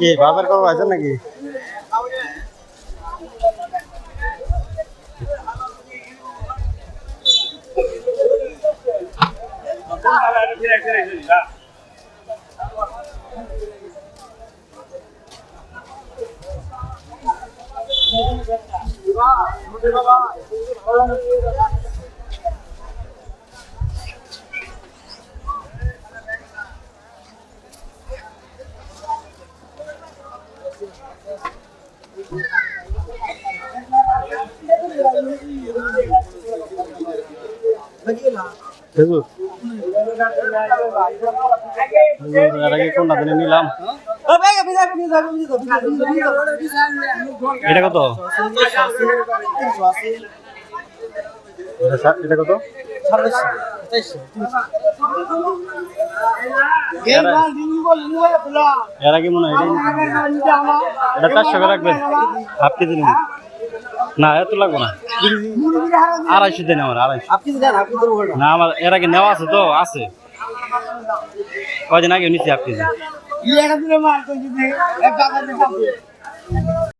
কি বাজার করবো আছেন নাকি? কোনটা নিলাম এটা কত? এটা কত? এর আগে মনে হয় এটা 400 করে রাখবেন, হাফ কেজি নেবেন না? এত লাগবে না, 250 দেন আমার, 250 না আমার এর আগে নেওয়া আছে তো, আছে কয়দিন আগে নিচ্ছি হাফ কেজি।